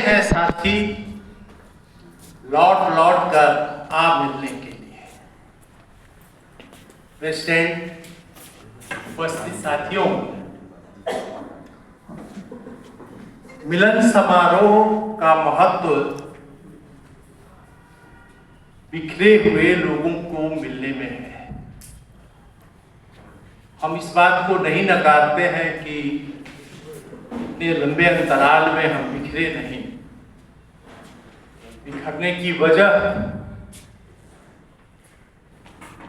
हैं साथी लौट लौट कर आप मिलने के लिए। प्रेसिडेंट, उपस्थित साथियों, मिलन समारोह का महत्व बिखरे हुए लोगों को मिलने में है। हम इस बात को नहीं नकारते हैं कि इतने लंबे अंतराल में हम बिखरे नहीं। बिखरने की वजह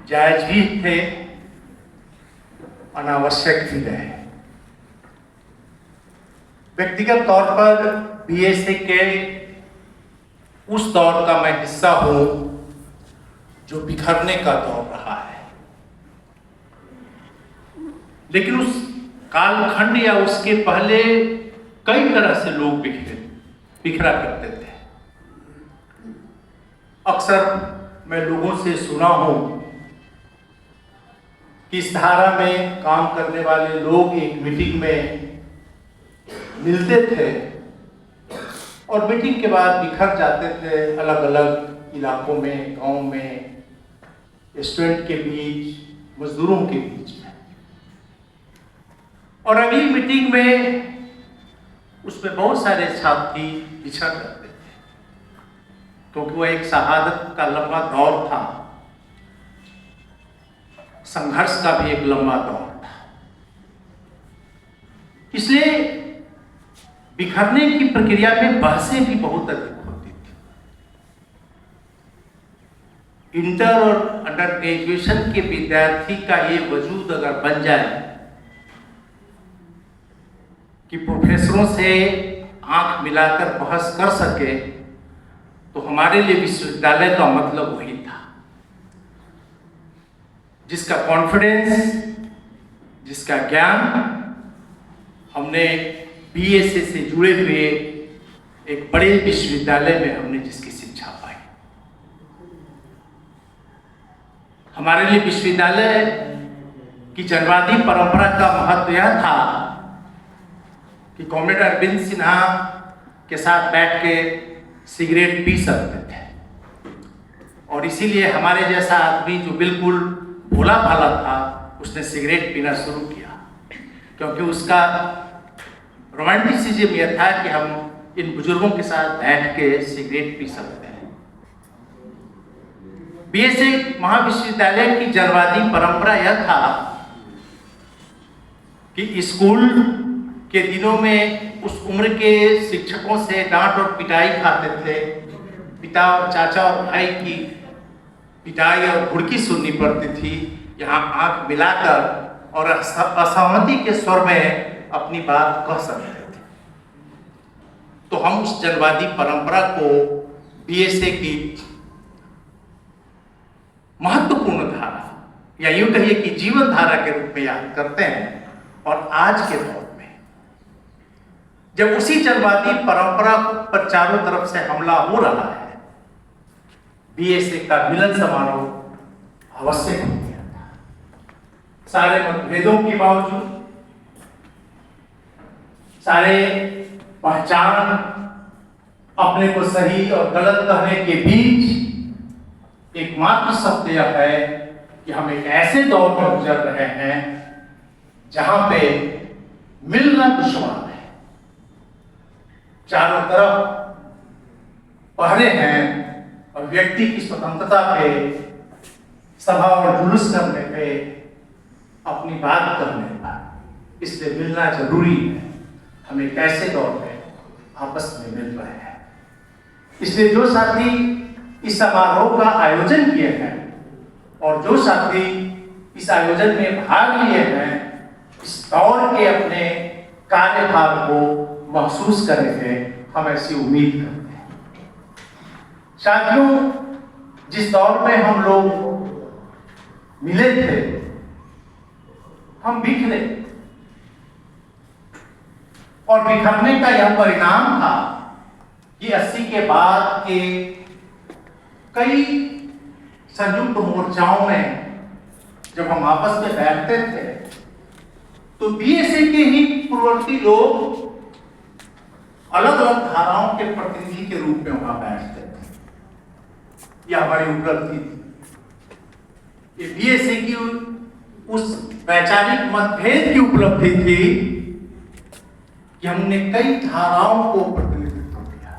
जायज भी थे, अनावश्यक भी रहे। व्यक्तिगत तौर पर बीएसए के उस दौर का मैं हिस्सा हूं जो बिखरने का दौर रहा है, लेकिन उस कालखंड या उसके पहले कई तरह से लोग बिखरा करते थे। अक्सर मैं लोगों से सुना हूं कि इस धारा में काम करने वाले लोग एक मीटिंग में मिलते थे और मीटिंग के बाद बिखर जाते थे अलग अलग इलाकों में, गांव में, स्टूडेंट के बीच, मजदूरों के बीच में। और अगली मीटिंग में उसमें बहुत सारे साथी बिछड़ जाते थे, क्योंकि वह एक शहादत का लंबा दौर था, संघर्ष का भी एक लंबा दौर था। इसलिए बिखरने की प्रक्रिया में बहसें भी बहुत अधिक होती थी। इंटर और अंडर ग्रेजुएशन के विद्यार्थी का ये वजूद अगर बन जाए कि प्रोफेसरों से आंख मिलाकर बहस कर सके, तो हमारे लिए विश्वविद्यालय का मतलब वही था, जिसका कॉन्फिडेंस, जिसका ज्ञान हमने बीएसए से जुड़े हुए एक बड़े विश्वविद्यालय में हमने जिसकी शिक्षा पाई। हमारे लिए विश्वविद्यालय की जनवादी परंपरा का महत्व यह था कि कॉमरेड अरविंद सिन्हा के साथ बैठ के सिगरेट पी सकते थे, और इसीलिए हमारे जैसा आदमी जो बिल्कुल भोला भाला था, उसने सिगरेट पीना शुरू किया, क्योंकि उसका रोमांटिसिज्म यह था कि हम इन बुजुर्गों के साथ बैठ के सिगरेट पी सकते हैं। बीएसए महाविश्वविद्यालय की जनवादी परंपरा यह था कि स्कूल के दिनों में उस उम्र के शिक्षकों से डांट और पिटाई खाते थे। पिता और चाचा और भाई की पिटाई और घुड़की सुननी पड़ती थी। यहाँ आंख मिलाकर और असहमति के स्वर में अपनी बात कह सकते थे। तो हम उस जनवादी परंपरा को बीएसए की महत्वपूर्ण धारा, या यूं कहिए कि जीवन धारा के रूप में याद करते हैं। और आज के दौर में जब उसी जनवादी परंपरा पर चारों तरफ से हमला हो रहा है, बीएसए का मिलन समारोह आवश्यक हो गया था। सारे मतभेदों के बावजूद, सारे पहचान, अपने को सही और गलत कहने के बीच एकमात्र सत्य यह है कि हम एक ऐसे दौर पर गुजर रहे हैं जहां पे मिलना दुश्वार है। चारों तरफ पहरे हैं और व्यक्ति की स्वतंत्रता पे, सभा और जुलूस करने पे, अपनी बात करने पर, इसलिए मिलना जरूरी है। हम एक ऐसे दौर में आपस में मिल रहे हैं। इसलिए जो साथी इस समारोह का आयोजन किए हैं और जो साथी इस आयोजन में भाग लिए हैं, इस दौर के अपने कार्यभार को महसूस करेंगे, हम ऐसी उम्मीद करते हैं। साथियों, जिस दौर में हम लोग मिले थे, हम बिखरे, और बिखरने का यह परिणाम था कि 80 के बाद के कई संयुक्त मोर्चाओं में जब हम आपस में बैठते थे, तो बीएसए के ही पूर्ववर्ती लोग अलग अलग धाराओं के प्रतिनिधि के रूप में वहां बैठते थे। यह हमारी उपलब्धि थी। ये बीएसए की उस वैचारिक मतभेद की उपलब्धि थी कि हमने कई धाराओं को प्रतिनिधित्व किया।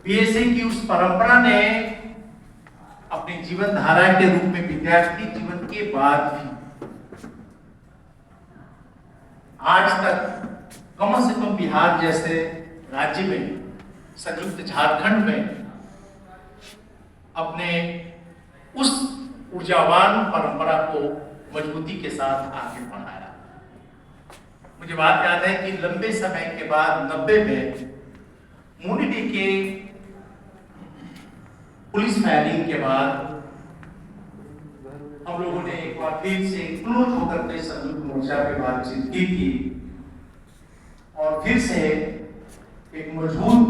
बीएसए की उस परंपरा ने अपनी जीवन धारा के रूप में विद्यार्थी जीवन के बाद भी आज तक कम से कम बिहार जैसे राज्य में, संयुक्त झारखंड में अपने उस ऊर्जावान परंपरा को मजबूती के साथ आगे बढ़ाया। मुझे बात याद है कि लंबे समय के बाद 90 में मूनिडी के पुलिस फायरिंग के बाद हम लोगों ने एक बार फिर से क्लोज होकर के संयुक्त मोर्चा पे बातचीत की थी और फिर से एक मजबूत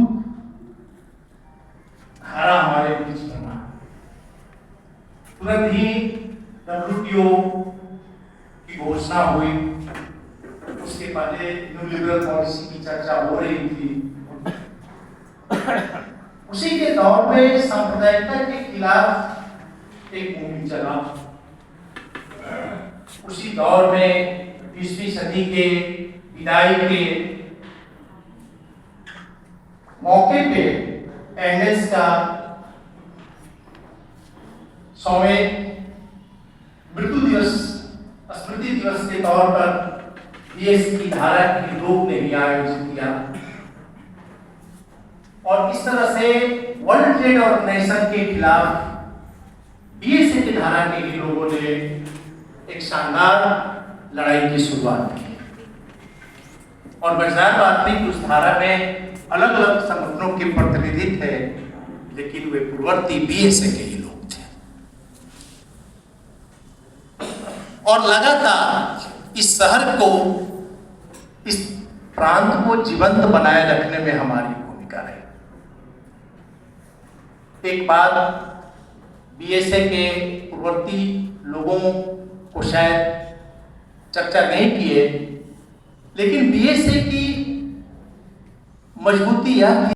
धारा हमारे बीच बना। तुरंत ही WTO की घोषणा हुई, उसके पहले न्यू लिबरल पॉलिसी की चर्चा हो रही थी। उसी के दौर में सांप्रदायिकता के खिलाफ एक मुहिम चला। उसी दौर में 20वीं सदी के विदाई के मौके पे एंगल्स का 100वें मृत्यु दिवस स्मृति दिवस के तौर पर बीएसए की धारा की लोग ने भी आयोजित किया और इस तरह से वर्ल्ड ट्रेड ऑर्गेनाइजेशन के खिलाफ बीएसए की धारा के ही लोगों ने एक शानदार लड़ाई की शुरुआत की। और मजेदार बात थी कि उस धारा में अलग अलग संगठनों के प्रतिनिधि थे, लेकिन वे पूर्ववर्ती बीएसए के ही लोग थे। और लगातार इस शहर को, इस प्रांत को जीवंत बनाए रखने में हमारी भूमिका रही। एक बार बीएसए के पूर्ववर्ती लोगों को शायद चर्चा नहीं किए, लेकिन बीएसए की मजबूती यह थी